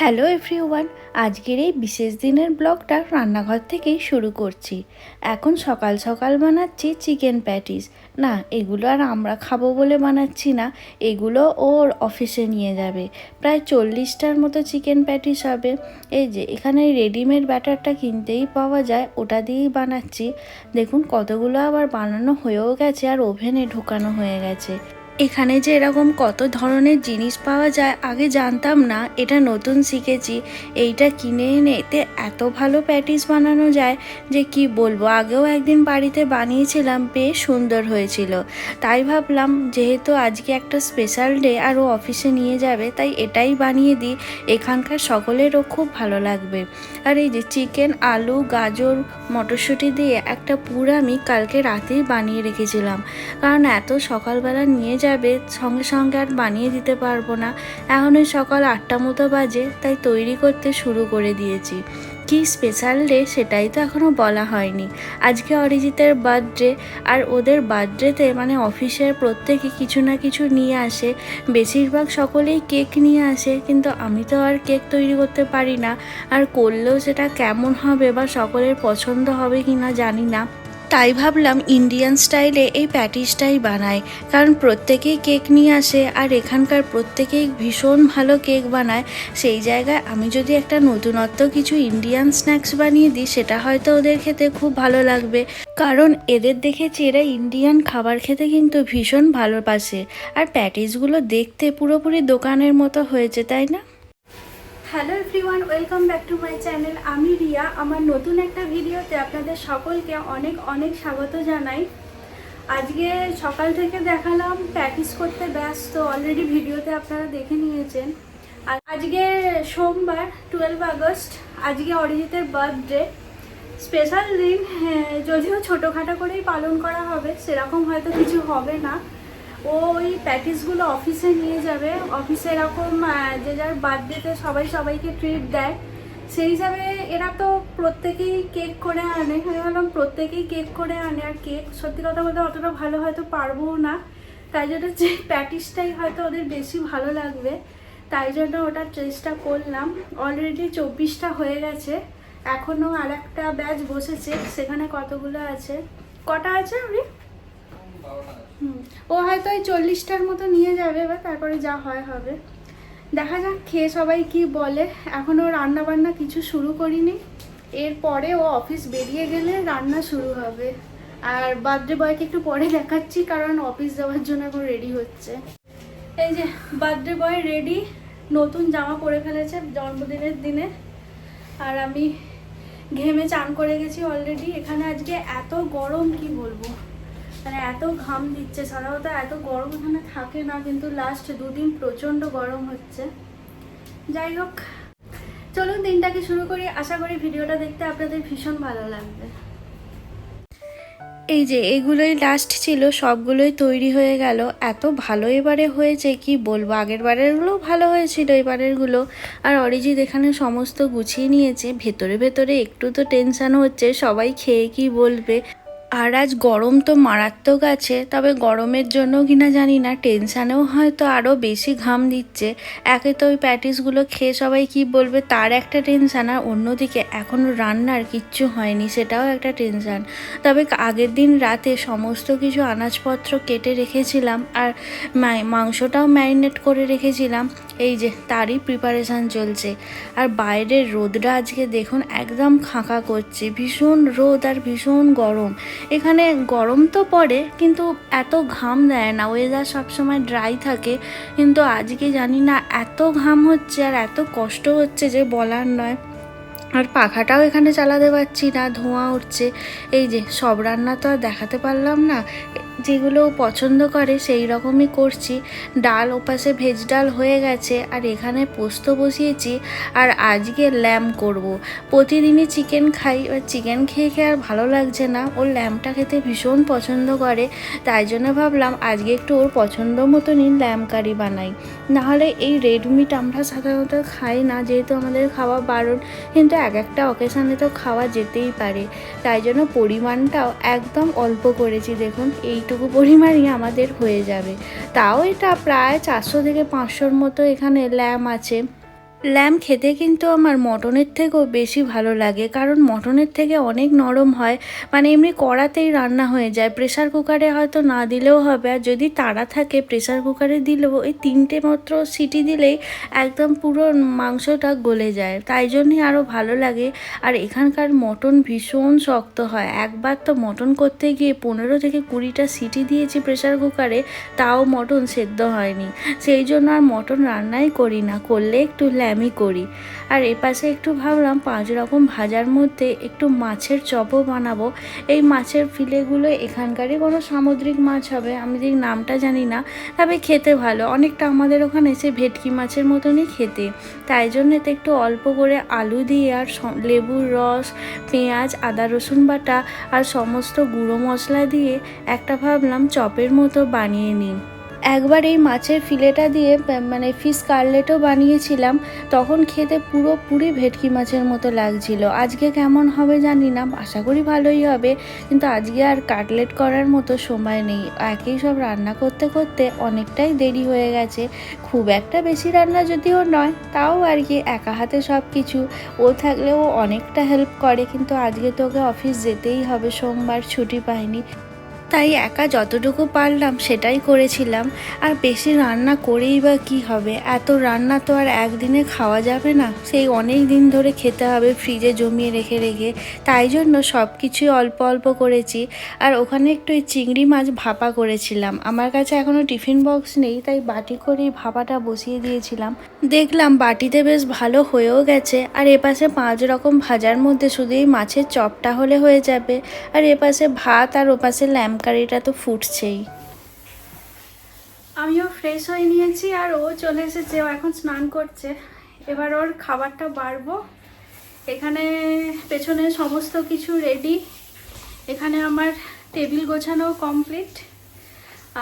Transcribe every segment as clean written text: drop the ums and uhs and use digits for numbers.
Hello everyone, আজকের এই বিশেষ দিনের ব্লগটা রান্নাঘর থেকেই শুরু করছি। এখন সকাল সকাল বানাচ্ছি চিকেন প্যাটিস। না, এগুলো আর আমরা খাবো বলে বানাচ্ছি না, এগুলো ওর অফিসে নিয়ে যাবে। প্রায় 40টার মতো চিকেন প্যাটিস হবে। এই যে এখানে রেডিমেড ব্যাটারটা কিনতেই পাওয়া যায়, ওটা দিয়েই বানাচ্ছি। দেখুন কতগুলো আবার বানানো হয়েও গেছে আর ওভেনে ঢোকানো হয়ে গেছে। এখানে যে এরকম কত ধরনের জিনিস পাওয়া যায় আগে জানতাম না, এটা নতুন শিখেছি। এইটা কিনে এনে এতে এত ভালো প্যাটিস বানানো যায় যে কি বলবো। আগেও একদিন বাড়িতে বানিয়েছিলাম, বেশ সুন্দর হয়েছিল। তাই ভাবলাম যেহেতু আজকে একটা স্পেশাল ডে আর ও অফিসে নিয়ে যাবে, তাই এটাই বানিয়ে দিই, এখানকার সকলেরও খুব ভালো লাগবে। আর এই যে চিকেন, আলু, গাজর, মটরশুঁটি দিয়ে একটা পুর আমি কালকে রাতেই বানিয়ে রেখেছিলাম, কারণ এত সকালবেলা নিয়ে যাবে, সঙ্গে সঙ্গে আর বানিয়ে দিতে পারবো না। এখন ওই সকাল 8টা মতো বাজে, তাই তৈরি করতে শুরু করে দিয়েছি। কি স্পেশাল ডে সেটাই তো এখনও বলা হয়নি। আজকে অরিজিতের বার্থডে, আর ওদের বার্থডেতে মানে অফিসের প্রত্যেকে কিছু না কিছু নিয়ে আসে। বেশিরভাগ সকলেই কেক নিয়ে আসে, কিন্তু আমি তো আর কেক তৈরি করতে পারি না, আর করলেও সেটা কেমন হবে বা সকলের পছন্দ হবে কি না জানি না। তাই ভাবলাম ইন্ডিয়ান স্টাইলে এই প্যাটিসটাই বানাই, কারণ প্রত্যেকেই কেক নিয়ে আসে আর এখানকার প্রত্যেকেই ভীষণ ভালো কেক বানায়। সেই জায়গায় আমি যদি একটা নতুনত্ব কিছু ইন্ডিয়ান স্ন্যাক্স বানিয়ে দিই, সেটা হয়তো ওদের খেতে খুব ভালো লাগবে, কারণ এদের দেখেছি এরা ইন্ডিয়ান খাবার খেতে কিন্তু ভীষণ ভালোবাসে। আর প্যাটিসগুলো দেখতে পুরোপুরি দোকানের মতো হয়েছে, তাই না? Hello everyone, welcome back to my channel. আমি রিয়া। আমার নতুন একটা ভিডিওতে আপনাদের সকলকে অনেক অনেক স্বাগত জানাই। আজকে সকাল থেকে দেখালাম প্র্যাকটিস করতে ব্যস্ত, অলরেডি ভিডিওতে আপনারা দেখে নিয়েছেন। আর আজকে সোমবার 12 আগস্ট, আজকে অরিজিতের বার্থডে। স্পেশাল দিন, যদিও ছোটোখাটো করেই পালন করা হবে, সেরকম হয়তো কিছু হবে না। ও ওই প্যাটিসগুলো অফিসে নিয়ে যাবে। অফিসে এরকম যে যার বার্থডেতে সবাই সবাইকে ট্রিট দেয়, সেই হিসাবে এরা তো প্রত্যেকেই কেক করে আনে। আমি ভাবলাম প্রত্যেকেই কেক করে আনে, আর কেক সত্যি কথা বলতে অতটা ভালো হয়তো পারবও না, তাই জন্য যে প্যাটিসটাই হয়তো ওদের বেশি ভালো লাগবে, তাই জন্য ওটা চেষ্টা করলাম। অলরেডি 24টা হয়ে গেছে, এখনও আর একটা ব্যাচ বসেছে, সেখানে কতগুলো আছে, কটা আছে আমি ও হয়তো ওই 40টার মতো নিয়ে যাবে, এবার তারপরে যা হয় হবে, দেখা যাক খেয়ে সবাই কি বলে। এখনও রান্না বান্না কিছু শুরু করিনি, এরপরে ও অফিস বেরিয়ে গেলে রান্না শুরু হবে। আর বার্থডে বয়কে একটু পরে দেখাচ্ছি, কারণ অফিস যাওয়ার জন্য এখন রেডি হচ্ছে। এই যে বার্থডে বয় রেডি, নতুন জামা পরে ফেলেছে জন্মদিনের দিনে, আর আমি ঘেমে চান করে গেছি অলরেডি। এখানে আজকে এত গরম কি বলবো, মানে এত ঘাম দিচ্ছে। সাধারণত এত গরম এখানে থাকে না, কিন্তু লাস্ট দুদিন প্রচণ্ড গরম হচ্ছে। যাই হোক, চলুন দিনটাকে শুরু করি। আশা করি ভিডিওটা দেখতে আপনাদের ভীষণ ভালো লাগবে। এই যে এগুলোই লাস্ট ছিল, সবগুলোই তৈরি হয়ে গেল। এত ভালো এবারে হয়েছে কি বলবো, আগের বারেরগুলো ভালো হয়েছিল, এবারেরগুলো। আর অরিজিৎ এখানে সমস্ত গুছিয়ে নিয়েছে। ভেতরে ভেতরে একটু তো টেনশান হচ্ছে সবাই খেয়ে কি বলবে। আর আজ গরম তো মারাত্মক আছে, তবে গরমের জন্য কিনা জানি না, টেনশানেও হয়তো আরও বেশি ঘাম দিচ্ছে। একে তো ওই প্যাটিসগুলো খেয়ে সবাই কি বলবে তার একটা টেনশান, আর অন্যদিকে এখনও রান্নার কিচ্ছু হয়নি, সেটাও একটা টেনশান। তবে আগের দিন রাতে সমস্ত কিছু আনাজপত্র কেটে রেখেছিলাম, আর মাংসটাও ম্যারিনেট করে রেখেছিলাম। এই যে তারই প্রিপারেশান চলছে। আর বাইরের রোদটা আজকে দেখুন একদম খাঁকা করছে, ভীষণ রোদ আর ভীষণ গরম। এখানে গরম তো পড়ে, কিন্তু এত ঘাম দেয় না, ওয়েদার সবসময় ড্রাই থাকে। কিন্তু আজকে জানি না এত ঘাম হচ্ছে আর এত কষ্ট হচ্ছে যে বলার নয়। আর পাখাটাও এখানে চালাতে পারছি না, ধোঁয়া উঠছে। এই যে সব রান্না তো আর দেখাতে পারলাম না, যেগুলো পছন্দ করে সেই রকমই করছি। ডাল ওপাশে ভেজ ডাল হয়ে গেছে, আর এখানে পোস্ত বসিয়েছি। আর আজকে ল্যাম করব। প্রতিদিনই চিকেন খাই, এবার চিকেন খেয়ে খেয়ে আর ভালো লাগছে না, ওর ল্যামটা খেতে ভীষণ পছন্দ করে। তাই জন্য ভাবলাম আজকে একটু ওর পছন্দ মতনই ল্যাম কারি বানাই। নাহলে এই রেড মিট আমরা সাধারণত খাই না, যেহেতু আমাদের খাওয়া বারণ, কিন্তু এক একটা অকেশানে তো খাওয়া যেতেই পারে। তাই জন্য পরিমাণটাও একদম অল্প করেছি। দেখুন এইটুকু পরিমাণই আমাদের হয়ে যাবে। তাও এটা প্রায় 400 থেকে 500-র মতো এখানে ল্যাম আছে। ল্যাম্ব খেতে কিন্তু আমার মটনের থেকেও বেশি ভালো লাগে, কারণ মটনের থেকে অনেক নরম হয়, মানে এমনি কড়াতেই রান্না হয়ে যায়, প্রেসার কুকারে হয়তো না দিলেও হবে, আর যদি তাড়া থাকে প্রেসার কুকারে দিলেও ওই 3টে মাত্র সিটি দিলেই একদম পুরো মাংসটা গলে যায়, তাই জন্যই আরও ভালো লাগে। আর এখানকার মটন ভীষণ শক্ত হয়, একবার তো মটন করতে গিয়ে 15 থেকে 20টা সিটি দিয়েছি প্রেসার কুকারে, তাও মটন সেদ্ধ হয়নি। সেই জন্য আর মটন রান্নাই করি না, করলে একটু ল্যামই করি। আর এপাশে একটু ভাবলাম 5 রকম ভাজার মধ্যে একটু মাছের চপও বানাবো। এই মাছের ফিলেগুলো এখানকারই কোনো সামুদ্রিক মাছ হবে, আমি ঠিক নামটা জানি না, তবে খেতে ভালো, অনেকটা আমাদের ওখানে এসে ভেটকি মাছের মতনই খেতে। তাই জন্য এতে একটু অল্প করে আলু দিয়ে আর লেবুর রস, পেঁয়াজ, আদা রসুন বাটা আর সমস্ত গুঁড়ো মশলা দিয়ে একটা ভাবলাম চপের মতো বানিয়ে নিই। একবার এই মাছের ফিলেটা দিয়ে মানে ফিশ কাটলেটও বানিয়েছিলাম, তখন খেতে পুরোপুরি ভেটকি মাছের মতো লাগছিল। আজকে কেমন হবে জানি না, আশা করি ভালোই হবে, কিন্তু আজকে আর কাটলেট করার মতো সময় নেই, একই সব রান্না করতে করতে অনেকটাই দেরি হয়ে গেছে। খুব একটা বেশি রান্না যদিও নয়, তাও আর কি একা হাতে সব কিছু, ও থাকলেও অনেকটা হেল্প করে, কিন্তু আজকে তোকে অফিস যেতেই হবে, সোমবার ছুটি পাইনি, তাই একা যতটুকু পারলাম সেটাই করেছিলাম। আর বেশি রান্না করেই বা কী হবে, এত রান্না তো আর একদিনে খাওয়া যাবে না, সেই অনেক দিন ধরে খেতে হবে ফ্রিজে জমিয়ে রেখে রেখে, তাই জন্য সব কিছুই অল্প অল্প করেছি। আর ওখানে একটু ওই চিংড়ি মাছ ভাপা করেছিলাম, আমার কাছে এখনও টিফিন বক্স নেই, তাই বাটি করেই ভাপাটা বসিয়ে দিয়েছিলাম, দেখলাম বাটিতে বেশ ভালো হয়েও গেছে। আর এপাশে 5 রকম ভাজার মধ্যে শুধু এই মাছের চপটা হলে হয়ে যাবে, আর এপাশে ভাত, আর ওপাশে ল্যাম্ব কারিটা তো ফুটছেই। আমিও ফ্রেশ হয়ে নিয়েছি, আর ও চলে এসেছে, ও এখন স্নান করছে, এবার ওর খাবারটা বাড়বো। এখানে পেছনে সমস্ত কিছু রেডি, এখানে আমার টেবিল গোছানো কমপ্লিট,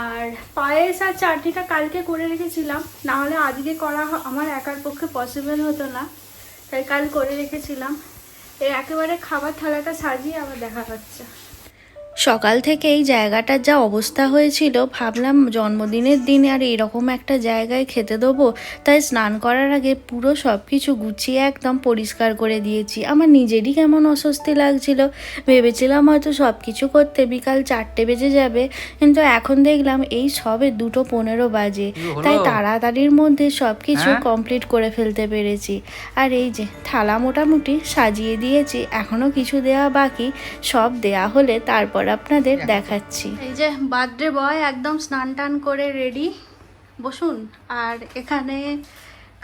আর পায়েস আর চাটনিটা কালকে করে রেখেছিলাম, না হলে আজকে করা আমার একার পক্ষে পসিবল হতো না, তাই কাল করে রেখেছিলাম। একেবারে খাবার থালাটা সাজিয়ে আবার দেখা হচ্ছে। সকাল থেকে এই জায়গাটার যা অবস্থা হয়েছিল, ভাবলাম জন্মদিনের দিনে আর এরকম একটা জায়গায় খেতে দেবো, তাই স্নান করার আগে পুরো সব কিছু গুছিয়ে একদম পরিষ্কার করে দিয়েছি। আমার নিজেরই কেমন অস্বস্তি লাগছিল, ভেবেছিলাম হয়তো সব কিছু করতে বিকাল 4টে বেজে যাবে, কিন্তু এখন দেখলাম এই সবে 2:15 বাজে, তাই তাড়াতাড়ির মধ্যে সব কিছু কমপ্লিট করে ফেলতে পেরেছি। আর এই যে থালা মোটামুটি সাজিয়ে দিয়েছি, এখনও কিছু দেওয়া বাকি, সব দেয়া হলে তারপর আপনাদের দেখাচ্ছি। এই যে বার্থডে বয় একদম স্নান টান করে রেডি, বসুন। আর এখানে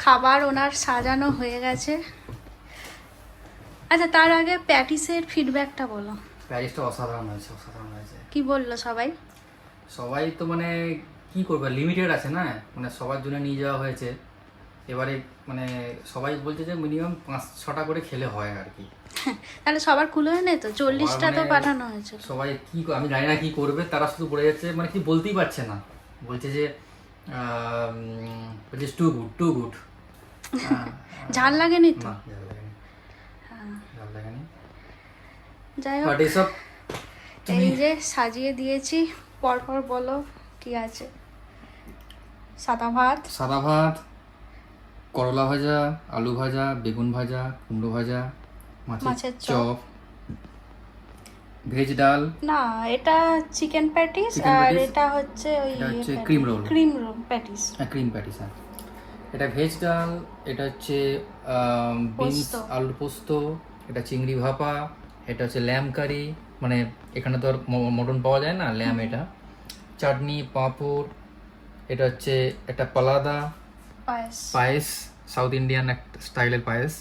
খাবার ওনার সাজানো হয়ে গেছে। আচ্ছা, তার আগে প্যাটিসের ফিডব্যাকটা বলো। প্যারিসটা অসাধারণ হয়েছে, অসাধারণ হয়েছে। কি বললো সবাই? সবাই তো মানে কি করবে, লিমিটেড আছে না, মানে সবার জন্য নিয়ে যাওয়া হয়েছে, এবারে মানে সবাই বলছে যে মিনিমাম 5-6টা করে খেলে হয় আর কি। তাহলে সবার কুলো হয় না তো, 40টা তো পাঠানো হয়েছে। সবাই কি আমি জানি না কি করবে, তারা শুধু বলে যাচ্ছে, মানে কি বলতেই পারছে না, বলছে যে টু গুড টু গুড। ঝাল লাগেনি তো? ঝাল লাগেনি। যাই হোক, এই যে সাজিয়ে দিয়েছি, পরপর বলো কি আছে। সাদা ভাত, করলা ভাজা, আলু ভাজা, বেগুন ভাজা, কুমড়ো ভাজা, মাছের চপ, ভেজ ডাল, না এটা চিকেন প্যাটিস, আর এটা হচ্ছে ওই cream roll patties. Cream patties. হ্যাঁ, এটা ভেজ ডাল, এটা হচ্ছে বিনস আলু পোস্ত, এটা চিংড়ি ভাপা, এটা হচ্ছে ল্যাম্ব কারি, মানে এখানে তো আর মটন পাওয়া যায় না, ল্যাম্ব, এটা চাটনি, পাঁপড়, এটা হচ্ছে একটা পালাদা পায়েস, সাউথ ইন্ডিয়ান একটা স্টাইলের পায়েস,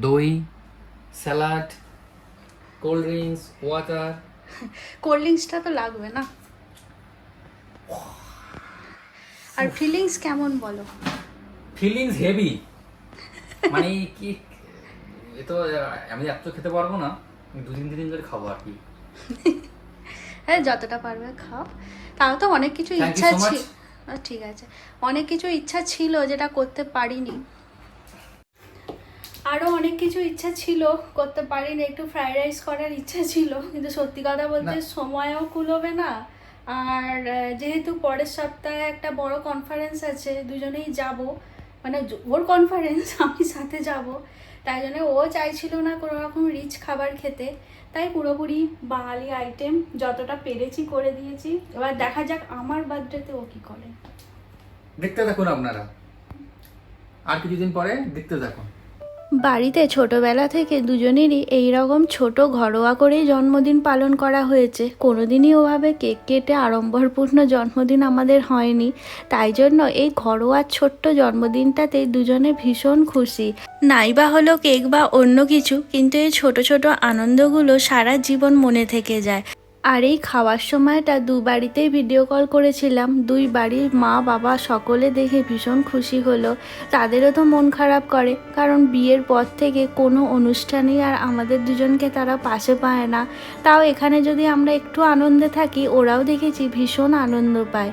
দই, salad, cold drinks, water. Cold ড্রিঙ্কসটা তো লাগবে না। আর ফিলিংস কেমন বলো? ফিলিংস হেভি, মানে কি, এ তো আমি এত খেতে পারবো না, 2-3 দিন ধরে খাবো আর কি। হ্যাঁ, যতটা পারবে খাও। তাও তো অনেক কিছু ইচ্ছা ছিল, ঠিক আছে, অনেক কিছু ইচ্ছা ছিল যেটা করতে পারিনি, আরও অনেক কিছু ইচ্ছা ছিল করতে পারিনি। একটু ফ্রাইড রাইস করার ইচ্ছা ছিল, কিন্তু সত্যি কথা বলতে সময়ও কুলোবে না, আর যেহেতু পরের সপ্তাহে একটা বড় কনফারেন্স আছে, দুজনেই যাব, মানে ওর কনফারেন্স, আমি সাথে যাব, তাই জন্য ও চাইছিল না কোনো রকম রিচ খাবার খেতে, তাই পুরোপুরি বাঙালি আইটেম যতটা পেরেছি করে দিয়েছি। এবার দেখা যাক আমার বার্থডেতে ও কি করে। দেখতে থাকুন আপনারা, আর কিছুদিন পরে দেখতে থাকুন। বাড়িতে ছোটবেলা থেকে দুজনেরই এই রকম ছোট ঘরোয়া করেই জন্মদিন পালন করা হয়েছে। কোনোদিনই ওভাবে কেক কেটে আড়ম্বরপূর্ণ জন্মদিন আমাদের হয়নি, তাই জন্য এই ঘরোয়া ছোট্ট জন্মদিনটাতে দুজনে ভীষণ খুশি। নাইবা হলো কেক বা অন্য কিছু, কিন্তু এই ছোট ছোট আনন্দগুলো সারা জীবন মনে থেকে যায়। আর এই খাওয়ার সময়টা দু বাড়িতেই ভিডিও কল করেছিলাম, দুই বাড়ির মা বাবা সকলে দেখে ভীষণ খুশি হলো। তাদেরও তো মন খারাপ করে, কারণ বিয়ের পর থেকে কোনো অনুষ্ঠানেই আর আমাদের দুজনকে তারা পাশে পায় না। তাও এখানে যদি আমরা একটু আনন্দে থাকি, ওরাও দেখেছি ভীষণ আনন্দ পায়।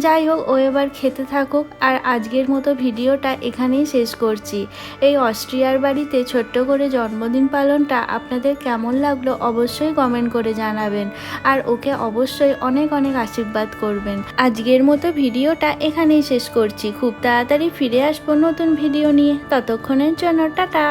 যাই হোক, ও এবার খেতে থাকুক, আর আজকের মতো ভিডিওটা এখানেই শেষ করছি। এই অস্ট্রিয়ার বাড়িতে ছোট্ট করে জন্মদিন পালনটা আপনাদের কেমন লাগলো অবশ্যই কমেন্ট করে জানাবেন, আর ওকে অবশ্যই অনেক অনেক আশীর্বাদ করবেন। আজকের মতো ভিডিওটা এখানেই শেষ করছি, খুব তাড়াতাড়ি ফিরে আসবো নতুন ভিডিও নিয়ে। ততক্ষণের জন্য টাটা।